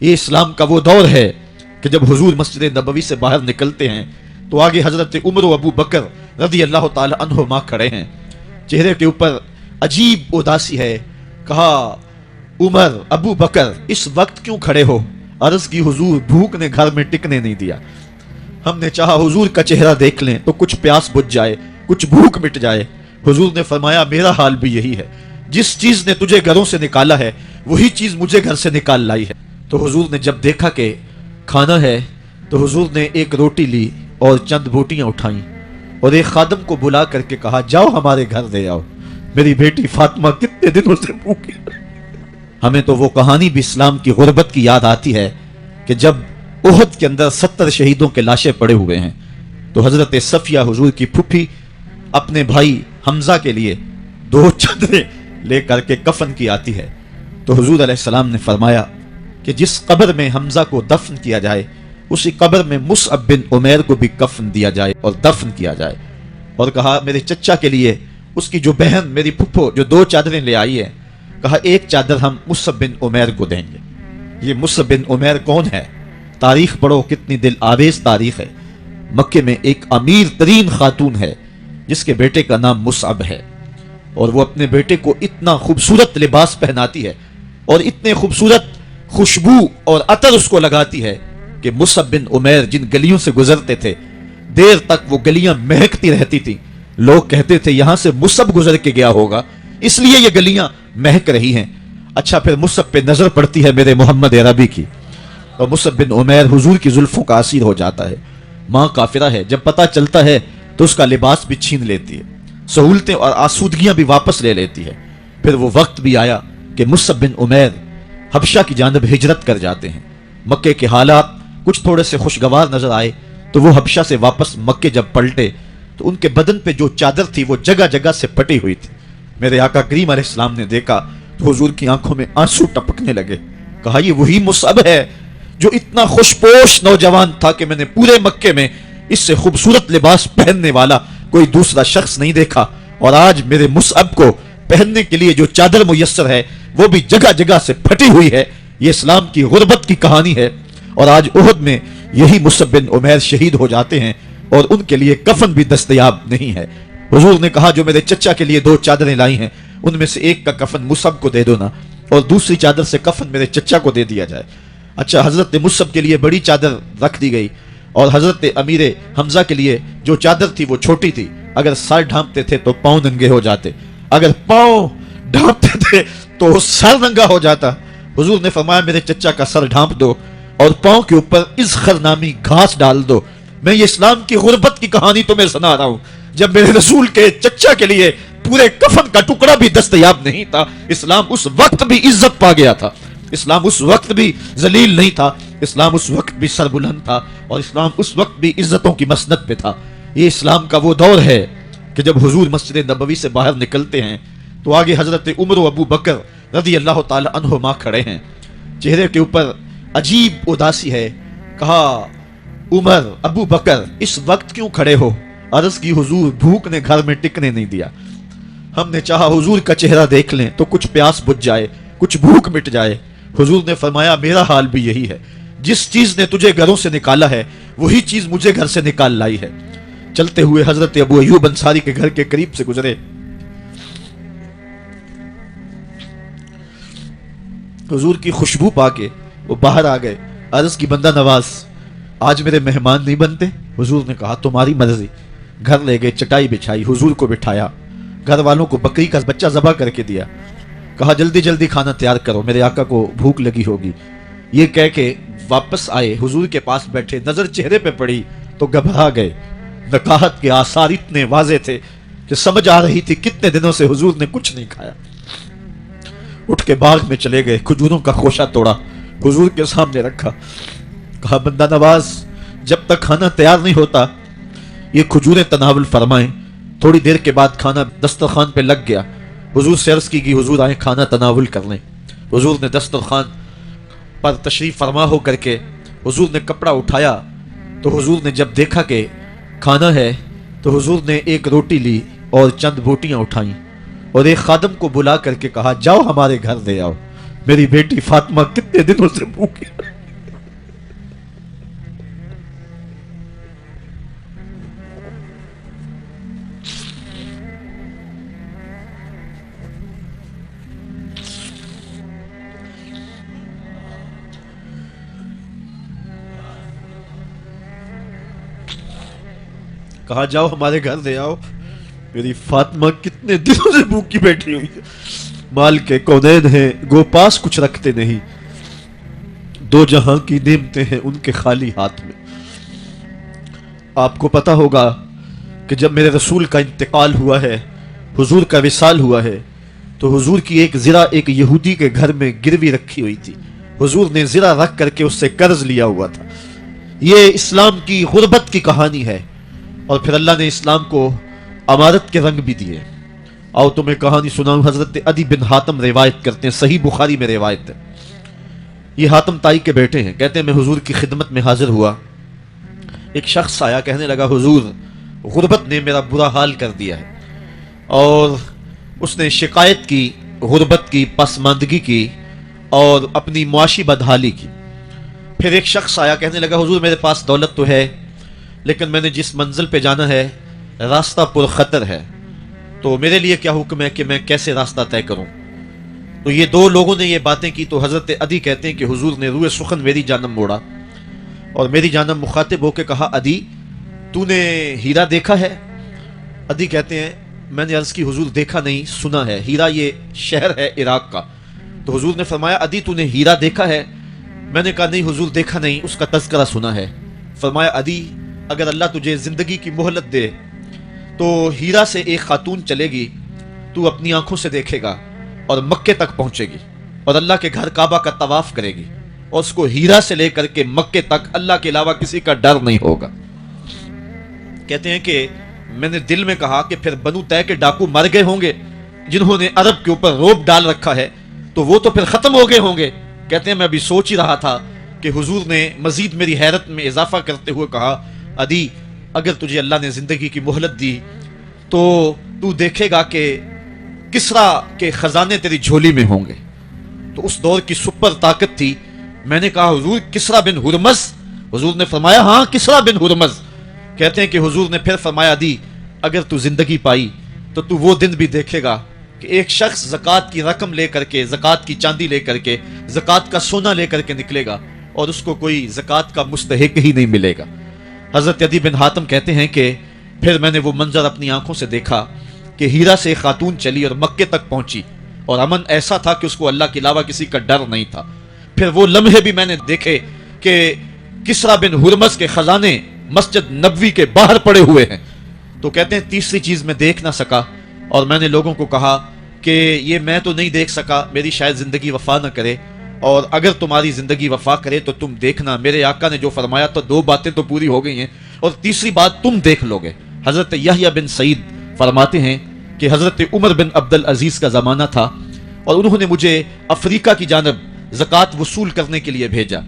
یہ اسلام کا وہ دور ہے کہ جب حضور مسجد نبوی سے باہر نکلتے ہیں تو آگے حضرت عمر و ابو بکر رضی اللہ تعالی عنہما کھڑے ہیں. چہرے کے اوپر عجیب اداسی ہے. کہا عمر ابو بکر اس وقت کیوں کھڑے ہو؟ عرض کی حضور بھوک نے گھر میں ٹکنے نہیں دیا. ہم نے چاہا حضور کا چہرہ دیکھ لیں تو کچھ پیاس بجھ جائے، کچھ بھوک مٹ جائے. حضور نے فرمایا میرا حال بھی یہی ہے. جس چیز نے تجھے گھروں سے نکالا ہے وہی چیز مجھے گھر سے نکال لائی ہے. تو حضور نے جب دیکھا کہ کھانا ہے تو حضور نے ایک روٹی لی اور چند بوٹیاں اٹھائیں اور ایک خادم کو بلا کر کے کہا جاؤ ہمارے گھر دے آؤ، میری بیٹی فاطمہ کتنے دنوں سے بھوکی. ہمیں تو وہ کہانی بھی اسلام کی غربت کی یاد آتی ہے کہ جب احد کے اندر 70 شہیدوں کے لاشیں پڑے ہوئے ہیں تو حضرت صفیہ حضور کی پھپھی اپنے بھائی حمزہ کے لیے 2 چادریں لے کر کے کفن کی آتی ہے. تو حضور علیہ السلام نے فرمایا کہ جس قبر میں حمزہ کو دفن کیا جائے اسی قبر میں مصعب بن عمیر کو بھی کفن دیا جائے اور دفن کیا جائے. اور کہا میرے چچا کے لیے اس کی جو بہن میری پھپھو جو 2 چادریں لے آئی ہے، کہا ایک چادر ہم مصعب بن عمیر کو دیں گے. یہ مصعب بن عمیر کون ہے؟ تاریخ پڑھو، کتنی دل آویز تاریخ ہے. مکے میں ایک امیر ترین خاتون ہے جس کے بیٹے کا نام مصعب ہے، اور وہ اپنے بیٹے کو اتنا خوبصورت لباس پہناتی ہے اور اتنے خوبصورت خوشبو اور عطر اس کو لگاتی ہے کہ مصعب بن عمیر جن گلیوں سے گزرتے تھے دیر تک وہ گلیاں مہکتی رہتی تھیں. لوگ کہتے تھے یہاں سے مصعب گزر کے گیا ہوگا اس لیے یہ گلیاں مہک رہی ہیں. اچھا پھر مصعب پہ نظر پڑتی ہے میرے محمد عربی کی، اور مصعب بن عمیر حضور کی زلفوں کا اسیر ہو جاتا ہے. ماں کافرہ ہے، جب پتہ چلتا ہے تو اس کا لباس بھی چھین لیتی ہے، سہولتیں اور آسودگیاں بھی واپس لے لیتی ہے. پھر وہ وقت بھی آیا کہ مصعب بن عمیر حبشہ کی جانب ہجرت کر جاتے ہیں. مکے کے حالات کچھ تھوڑے سے خوشگوار نظر آئے تو وہ حبشہ سے واپس مکے جب پلٹے تو ان کے بدن پہ جو چادر تھی وہ جگہ جگہ سے پھٹی ہوئی تھی. میرے آقا کریم علیہ السلام نے دیکھا تو حضور کی آنکھوں میں آنسو ٹپکنے لگے. کہا یہ وہی مصعب ہے جو اتنا خوشپوش نوجوان تھا کہ میں نے پورے مکے میں اس سے خوبصورت لباس پہننے والا کوئی دوسرا شخص نہیں دیکھا، اور آج میرے مصعب کو پہننے کے لیے جو چادر میسر ہے وہ بھی جگہ جگہ سے پھٹی ہوئی ہے. یہ اسلام کی غربت کی کہانی ہے. اور آج احد میں یہی مصعب بن عمیر شہید ہو جاتے ہیں اور ان کے لیے کفن بھی دستیاب نہیں ہے. حضور نے کہا جو میرے چچا کے لیے 2 چادریں لائی ہیں ان میں سے ایک کا کفن مصعب کو دے دو نا، اور دوسری چادر سے کفن میرے چچا کو دے دیا جائے. اچھا حضرت مصعب کے لیے بڑی چادر رکھ دی گئی اور حضرت امیر حمزہ کے لیے جو چادر تھی وہ چھوٹی تھی. اگر سر ڈھانپتے تھے تو پاؤں ننگے ہو جاتے، اگر پاؤں ڈھانپتے تھے تو سر ننگا ہو جاتا. حضور نے فرمایا میرے چچا کا سر ڈھانپ دو اور پاؤں کے اوپر اذخر نامی گھاس ڈال دو. میں یہ اسلام کی غربت کی کہانی تمہیں سنا رہا ہوں. جب میرے رسول کے چچا کے لیے پورے کفن کا ٹکڑا بھی دستیاب نہیں تھا، اسلام اس وقت بھی عزت پا گیا تھا. اسلام اس وقت بھی ذلیل نہیں تھا. اسلام اس وقت بھی سربلند تھا، اور اسلام اس وقت بھی عزتوں کی مسند پہ تھا. یہ اسلام کا وہ دور ہے کہ جب حضور مسجد نبوی سے باہر نکلتے ہیں تو آگے حضرت عمر و ابو بکر رضی اللہ تعالی عنہما کھڑے ہیں. چہرے کے اوپر عجیب اداسی ہے. کہا عمر ابو بکر اس وقت کیوں کھڑے ہو؟ عرض کی حضور بھوک نے گھر میں ٹکنے نہیں دیا. ہم نے چاہا حضور کا چہرہ دیکھ لیں تو کچھ پیاس بجھ جائے، کچھ بھوک مٹ جائے. حضور نے فرمایا میرا حال بھی یہی ہے. جس چیز نے تجھے گھروں سے نکالا ہے وہی چیز مجھے گھر سے نکال لائی ہے. چلتے ہوئے حضرت ابو ایوب انصاری کے گھر کے قریب سے گزرے. حضور کی خوشبو پا کے وہ باہر آ گئے. عرض کی بندہ نواز آج میرے مہمان نہیں بنتے؟ حضور نے کہا تمہاری مرضی. گھر لے گئے، چٹائی بچھائی، حضور کو بٹھایا، گھر والوں کو بکری کا بچہ ذبح کر کے دیا. کہا جلدی جلدی کھانا تیار کرو، میرے آقا کو بھوک لگی ہوگی. یہ کہہ کے واپس آئے، حضور کے پاس بیٹھے، نظر چہرے پہ پڑی تو گھبرا گئے. نکاحت کے آثار اتنے واضح تھے کہ سمجھ آ رہی تھی کتنے دنوں سے حضور نے کچھ نہیں کھایا. اٹھ کے باغ میں چلے گئے، کھجوروں کا خوشہ توڑا، حضور کے سامنے رکھا. کہا بندہ نواز جب تک کھانا تیار نہیں ہوتا یہ کھجوریں تناول فرمائیں. تھوڑی دیر کے بعد کھانا دسترخوان پہ لگ گیا. حضور سے عرض کی گئی حضور آئیں کھانا تناول کر لیں. حضور نے دسترخوان پر تشریف فرما ہو کر کے حضور نے کپڑا اٹھایا تو حضور نے جب دیکھا کہ کھانا ہے تو حضور نے ایک روٹی لی اور چند بوٹیاں اٹھائیں اور ایک خادم کو بلا کر کے کہا جاؤ ہمارے گھر دے آؤ، میری بیٹی فاطمہ کتنے دنوں سے بھوکی. کہا جاؤ ہمارے گھر لے آؤ، میری فاطمہ کتنے دنوں سے بھوکی بیٹھی ہوئی ہے، مال کے کونین ہیں گو پاس کچھ رکھتے نہیں، دو جہاں کی نعمتیں ہیں ان کے خالی ہاتھ میں۔ آپ کو پتا ہوگا کہ جب میرے رسول کا انتقال ہوا ہے، حضور کا وصال ہوا ہے، تو حضور کی ایک زرہ ایک یہودی کے گھر میں گروی رکھی ہوئی تھی، حضور نے زرہ رکھ کر کے اس سے قرض لیا ہوا تھا۔ یہ اسلام کی غربت کی کہانی ہے، اور پھر اللہ نے اسلام کو امارت کے رنگ بھی دیے۔ آؤ تمہیں کہانی سناؤں۔ حضرت عدی بن حاتم روایت کرتے ہیں، صحیح بخاری میں روایت ہے، یہ حاتم تائی کے بیٹے ہیں، کہتے ہیں میں حضور کی خدمت میں حاضر ہوا، ایک شخص آیا، کہنے لگا حضور غربت نے میرا برا حال کر دیا ہے، اور اس نے شکایت کی، غربت کی، پسماندگی کی اور اپنی معاشی بدحالی کی۔ پھر ایک شخص آیا، کہنے لگا حضور میرے پاس دولت تو ہے لیکن میں نے جس منزل پہ جانا ہے راستہ پر خطر ہے، تو میرے لیے کیا حکم ہے کہ میں کیسے راستہ طے کروں؟ تو یہ دو لوگوں نے یہ باتیں کی، تو حضرت عدی کہتے ہیں کہ حضور نے روئے سخن میری جانب موڑا اور میری جانب مخاطب ہو کے کہا عدی تو نے ہیرا دیکھا ہے؟ عدی کہتے ہیں میں نے عرض کی حضور دیکھا نہیں، سنا ہے، ہیرا یہ شہر ہے عراق کا۔ تو حضور نے فرمایا عدی تو نے ہیرا دیکھا ہے؟ میں نے کہا نہیں حضور دیکھا نہیں، اس کا تذکرہ سنا ہے۔ فرمایا عدی اگر اللہ تجھے زندگی کی مہلت دے تو ہیرا سے ایک خاتون چلے گی، تو اپنی آنکھوں سے دیکھے گا اور مکے تک پہنچے گی اور اللہ کے گھر کعبہ کا طواف کرے گی، اور اس کو ہیرا سے لے کر کے مکے تک اللہ کے علاوہ کسی کا ڈر نہیں ہوگا۔ کہتے ہیں کہ میں نے دل میں کہا کہ پھر بنو طے کے ڈاکو مر گئے ہوں گے جنہوں نے عرب کے اوپر روب ڈال رکھا ہے، تو وہ تو پھر ختم ہو گئے ہوں گے۔ کہتے ہیں میں ابھی سوچ ہی رہا تھا کہ حضور نے مزید میری حیرت میں اضافہ کرتے ہوئے کہا عدی اگر تجھے اللہ نے زندگی کی مہلت دی تو تو دیکھے گا کہ کسرا کے خزانے تیری جھولی میں ہوں گے۔ تو اس دور کی سپر طاقت تھی۔ میں نے کہا حضور کسرا بن ہرمز؟ حضور نے فرمایا ہاں کسرا بن ہرمز۔ کہتے ہیں کہ حضور نے پھر فرمایا عدی اگر تو زندگی پائی تو تو وہ دن بھی دیکھے گا کہ ایک شخص زکوٰۃ کی رقم لے کر کے، زکوٰۃ کی چاندی لے کر کے، زکوٰۃ کا سونا لے کر کے نکلے گا اور اس کو کوئی زکوٰۃ کا مستحق ہی نہیں ملے گا۔ حضرت عدی بن حاتم کہتے ہیں کہ پھر میں نے وہ منظر اپنی آنکھوں سے دیکھا کہ ہیرا سے خاتون چلی اور مکے تک پہنچی، اور امن ایسا تھا کہ اس کو اللہ کے علاوہ کسی کا ڈر نہیں تھا۔ پھر وہ لمحے بھی میں نے دیکھے کہ کسرا بن ہرمز کے خزانے مسجد نبوی کے باہر پڑے ہوئے ہیں۔ تو کہتے ہیں تیسری چیز میں دیکھ نہ سکا، اور میں نے لوگوں کو کہا کہ یہ میں تو نہیں دیکھ سکا، میری شاید زندگی وفا نہ کرے، اور اگر تمہاری زندگی وفا کرے تو تم دیکھنا میرے آقا نے جو فرمایا تو دو باتیں تو پوری ہو گئی ہیں، اور تیسری بات تم دیکھ لو گے۔ حضرت یحییٰ بن سعید فرماتے ہیں کہ حضرت عمر بن عبد العزیز کا زمانہ تھا، اور انہوں نے مجھے افریقہ کی جانب زکوٰۃ وصول کرنے کے لیے بھیجا۔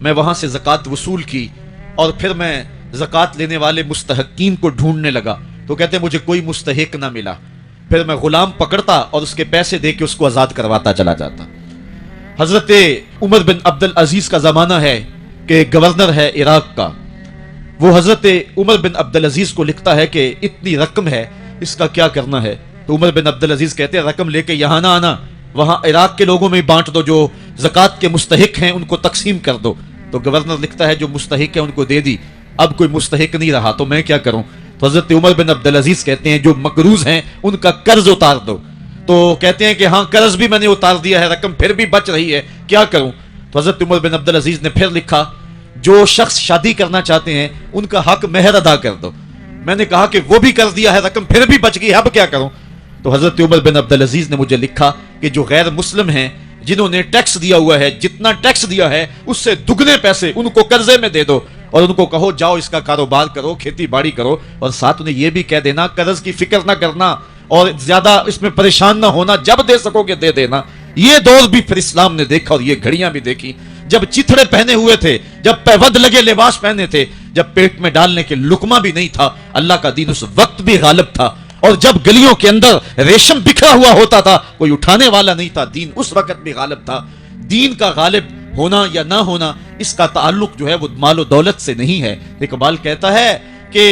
میں وہاں سے زکوٰۃ وصول کی، اور پھر میں زکوٰۃ لینے والے مستحقین کو ڈھونڈنے لگا، تو کہتے ہیں مجھے کوئی مستحق نہ ملا۔ پھر میں غلام پکڑتا اور اس کے پیسے دے کے اس کو آزاد کرواتا چلا جاتا۔ حضرت عمر بن عبد العزیز کا زمانہ ہے کہ گورنر ہے عراق کا، وہ حضرت عمر بن عبد العزیز کو لکھتا ہے کہ اتنی رقم ہے، اس کا کیا کرنا ہے؟ تو عمر بن عبد العزیز کہتے ہیں رقم لے کے یہاں نہ آنا، وہاں عراق کے لوگوں میں بانٹ دو، جو زکوٰۃ کے مستحق ہیں ان کو تقسیم کر دو۔ تو گورنر لکھتا ہے جو مستحق ہے ان کو دے دی، اب کوئی مستحق نہیں رہا تو میں کیا کروں؟ تو حضرت عمر بن عبد العزیز کہتے ہیں جو مقروض ہیں ان کا قرض اتار دو۔ تو کہتے ہیں کہ ہاں قرض بھی میں نے اتار دیا ہے، رقم پھر بھی بچ رہی ہے، کیا کروں؟ تو حضرت عمر بن عبد العزیز نے پھر لکھا جو شخص شادی کرنا چاہتے ہیں ان کا حق مہر ادا کر دو۔ میں نے کہا کہ وہ بھی کر دیا ہے، رقم پھر بھی بچ گئی، اب کیا کروں؟ تو حضرت عمر بن عبد العزیز نے مجھے لکھا کہ جو غیر مسلم ہیں جنہوں نے ٹیکس دیا ہوا ہے، جتنا ٹیکس دیا ہے اس سے دگنے پیسے ان کو قرضے میں دے دو، اور ان کو کہو جاؤ اس کا کاروبار کرو، کھیتی باڑی کرو، اور ساتھ انہیں یہ بھی کہہ دینا قرض کی فکر نہ کرنا اور زیادہ اس میں پریشان نہ ہونا، جب دے سکو گے دے دینا۔ یہ دور بھی پھر اسلام نے دیکھا اور یہ گھڑیاں بھی دیکھی، جب چتھڑے پہنے ہوئے تھے، جب پیود لگے لباس پہنے تھے، جب پیٹ میں ڈالنے کے لقمہ بھی نہیں تھا، اللہ کا دین اس وقت بھی غالب تھا، اور جب گلیوں کے اندر ریشم بکھرا ہوا ہوتا تھا کوئی اٹھانے والا نہیں تھا، دین اس وقت بھی غالب تھا۔ دین کا غالب ہونا یا نہ ہونا اس کا تعلق جو ہے وہ مال و دولت سے نہیں ہے۔ اقبال کہتا ہے کہ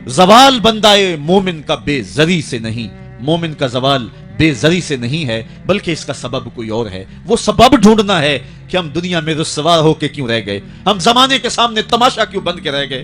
زوال بندہ مومن کا بے زری سے نہیں، مومن کا زوال بے زری سے نہیں ہے بلکہ اس کا سبب کوئی اور ہے۔ وہ سبب ڈھونڈنا ہے کہ ہم دنیا میں رسوا ہو کے کیوں رہ گئے، ہم زمانے کے سامنے تماشا کیوں بن کے رہ گئے۔